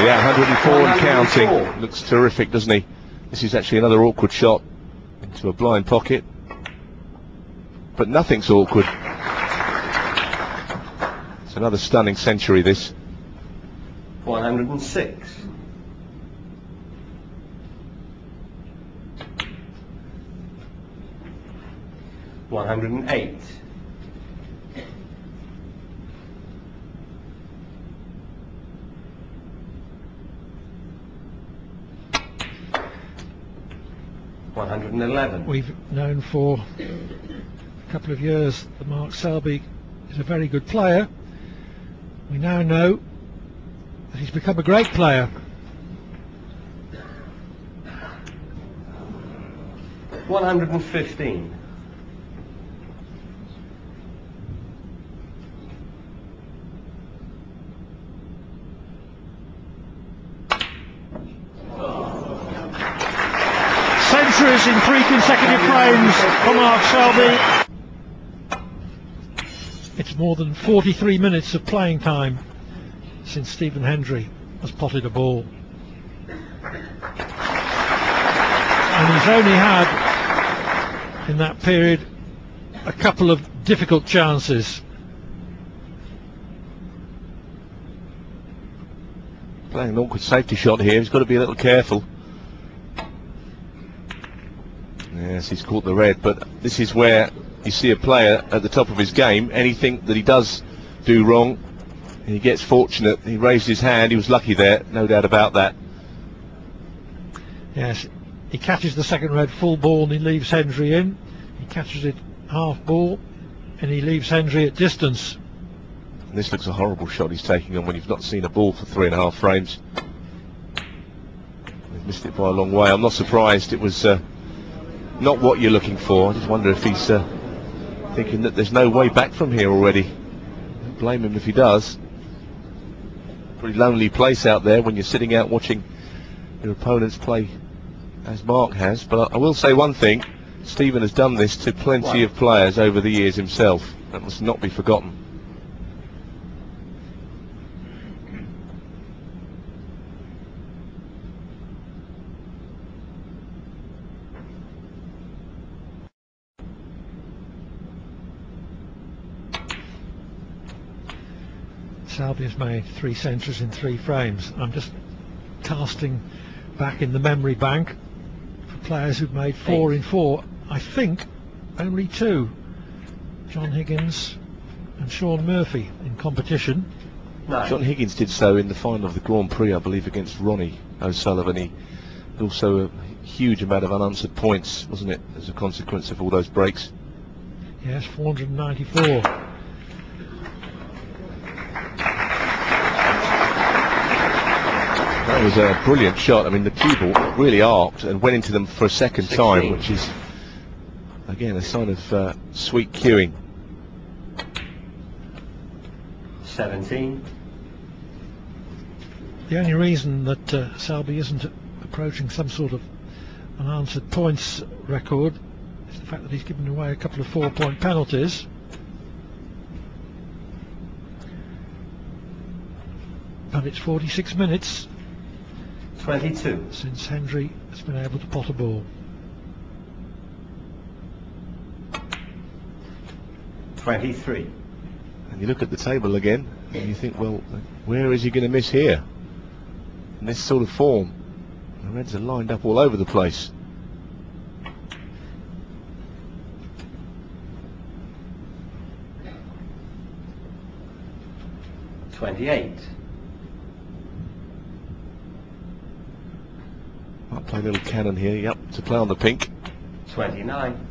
Yeah, 104 and counting. Looks terrific, doesn't he? This is actually another awkward shot into a blind pocket, but nothing's awkward. It's another stunning century, this. 106. 108. 111. We've known for a couple of years that Mark Selby is a very good player. We now know that he's become a great player. 115. 'Centuries in 3 consecutive frames for Mark Selby. It's more than 43 minutes of playing time since Stephen Hendry has potted a ball. And he's only had, in that period, a couple of difficult chances. Playing an awkward safety shot here, he's got to be a little careful. Yes, he's caught the red, but this is where you see a player at the top of his game. Anything that he does do wrong, and he gets fortunate. He raised his hand, he was lucky there, no doubt about that. Yes, he catches the second red full ball and he leaves Hendry in. He catches it half ball and he leaves Hendry at distance. And this looks a horrible shot he's taking on when you've not seen a ball for 3.5 frames. He's missed it by a long way. I'm not surprised. It was not what you're looking for. I just wonder if he's thinking that there's no way back from here already. Don't blame him if he does. Pretty lonely place out there when you're sitting out watching your opponents play as Mark has. But I will say one thing, Stephen has done this to plenty of players over the years himself. That must not be forgotten. Selby has made 3 centuries in 3 frames. I'm just casting back in the memory bank for players who've made 4 in 4. I think only 2, John Higgins and Sean Murphy, in competition. No. John Higgins did so in the final of the Grand Prix, I believe, against Ronnie O'Sullivan. He had also a huge amount of unanswered points, wasn't it, as a consequence of all those breaks? Yes, 494. That was a brilliant shot. I mean, the cue ball really arced and went into them for a second 16. time, which is, again, a sign of sweet cueing. 17. The only reason that Selby isn't approaching some sort of unanswered points record is the fact that he's given away a couple of 4-point penalties. But it's 46 minutes 22. since Hendry has been able to pot a ball. 23. And you look at the table again and you think, well, where is he going to miss here? In this sort of form, the Reds are lined up all over the place. Might play a little cannon here, yep, to play on the pink. 29.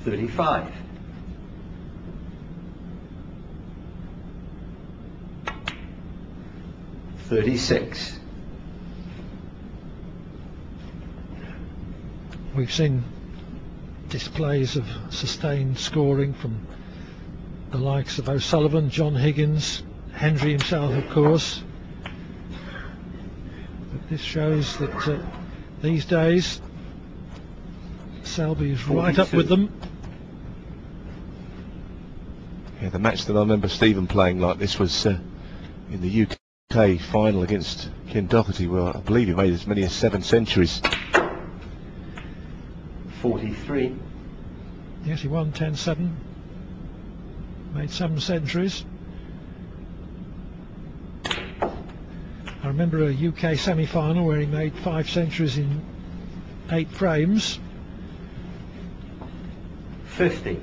$35. 36. We've seen displays of sustained scoring from the likes of O'Sullivan, John Higgins, Hendry himself, of course. But this shows that these days Selby is right up with them. Yeah, the match that I remember Stephen playing like this was in the UK final against Ken Doherty, where I believe he made as many as 7 centuries. 43. Yes, he won 10-7, made 7 centuries. I remember a UK semi-final where he made 5 centuries in 8 frames. 50.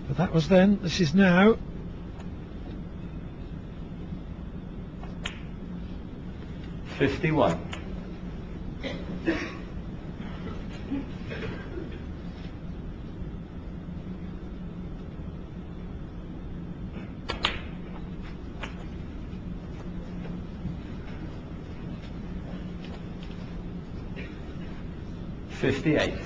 But that was then. This is now. $51. $58.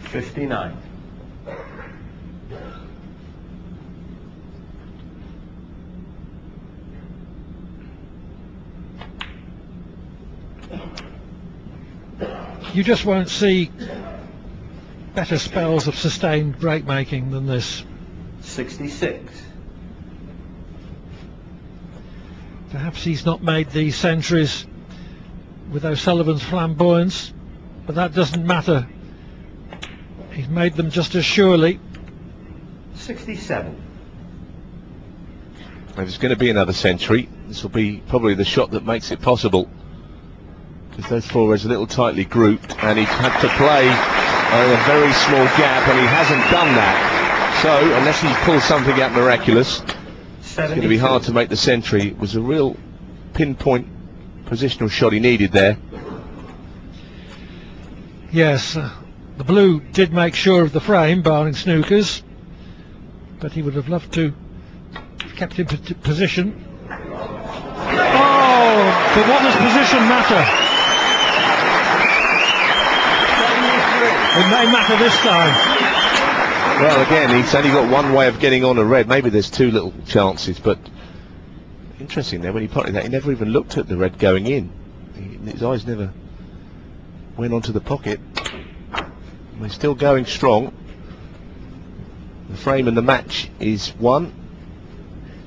59. You just won't see better spells of sustained break making than this. 66. Perhaps he's not made these centuries with O'Sullivan's flamboyance, but that doesn't matter. He's made them just as surely. 67. If there's going to be another century, this will be probably the shot that makes it possible, because those 4 reds are a little tightly grouped, and he's had to play in a very small gap, and he hasn't done that. So unless he pulls something out miraculous, it's going to be hard to make the century. It was a real pinpoint positional shot he needed there. Yes, the blue did make sure of the frame, barring snookers, but he would have loved to have kept in position. Oh, but what does position matter? It may matter this time. Well, again, he's only got one way of getting on a red. Maybe there's 2 little chances, but interesting there, when he potted that, he never even looked at the red going in. His eyes never went onto the pocket. And he's still going strong. The frame and the match is 1.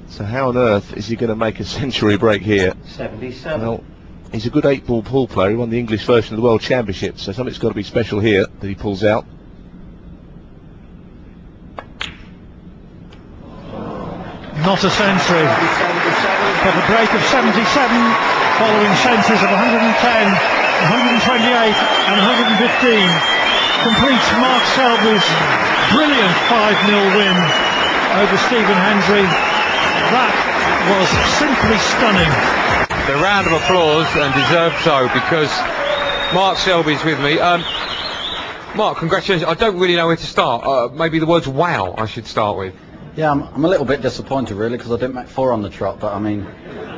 So how on earth is he going to make a century break here? 77. Well, he's a good 8-ball pool player. He won the English version of the World Championship, so something's got to be special here that he pulls out. Not a century, but a break of 77 following centuries of 110, 128 and 115 completes Mark Selby's brilliant 5-0 win over Stephen Hendry. That was simply stunning. The round of applause, and deserved so, because Mark Selby's with me. Mark, congratulations. I don't really know where to start. Maybe the words wow I should start with. Yeah, I'm a little bit disappointed really, because I didn't make 4 on the trot, but I mean,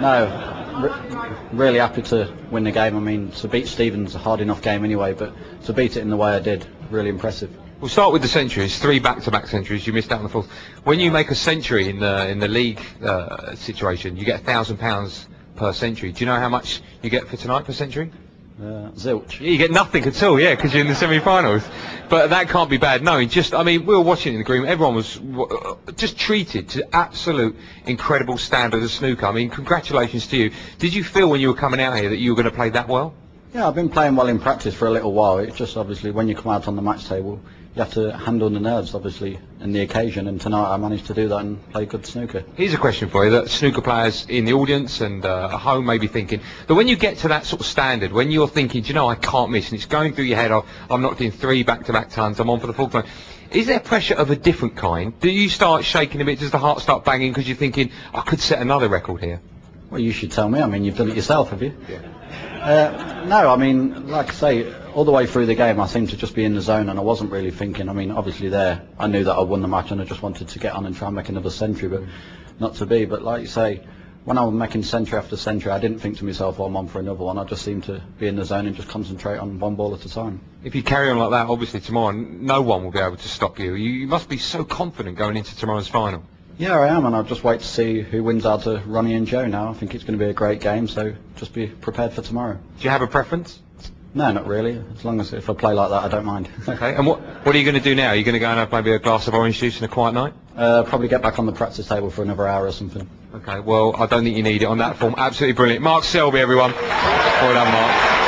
no, really happy to win the game. I mean, to beat Stephen's a hard enough game anyway, but to beat it in the way I did, really impressive. We'll start with the centuries, 3 back-to-back centuries. You missed out on the 4th. When you make a century in the league situation, you get £1,000 per century. Do you know how much you get for tonight per century? Zilch. You get nothing at all, yeah, because you're in the semi-finals. But that can't be bad. No, I mean, we were watching in the green. Everyone was just treated to absolute incredible standard of snooker. I mean, congratulations to you. Did you feel when you were coming out here that you were going to play that well? Yeah, I've been playing well in practice for a little while. It's just obviously when you come out on the match table, you have to handle the nerves, obviously, and the occasion. And tonight I managed to do that and play good snooker. Here's a question for you that snooker players in the audience and at home may be thinking. But when you get to that sort of standard, when you're thinking, do you know, I can't miss, and it's going through your head, I'm knocked in 3 back-to-back tons, I'm on for the 4th time. Is there pressure of a different kind? Do you start shaking a bit? Does the heart start banging because you're thinking, I could set another record here? Well, you should tell me. I mean, you've done it yourself, have you? Yeah. No, I mean, like I say, all the way through the game I seemed to just be in the zone, and I wasn't really thinking. I mean, obviously there I knew that I won the match and I just wanted to get on and try and make another century, but not to be. But like you say, when I was making century after century, I didn't think to myself, oh, I'm on for another one. I just seemed to be in the zone and just concentrate on one ball at a time. If you carry on like that, obviously tomorrow, no one will be able to stop you. You must be so confident going into tomorrow's final. Yeah, I am, and I'll just wait to see who wins out of Ronnie and Joe now. I think it's going to be a great game, so just be prepared for tomorrow. Do you have a preference? No, not really. As long as if I play like that, I don't mind. Okay, and what are you going to do now? Are you going to go and have maybe a glass of orange juice and a quiet night? Probably get back on the practice table for another hour or something. Okay, well, I don't think you need it on that form. Absolutely brilliant. Mark Selby, everyone. Well done, Mark.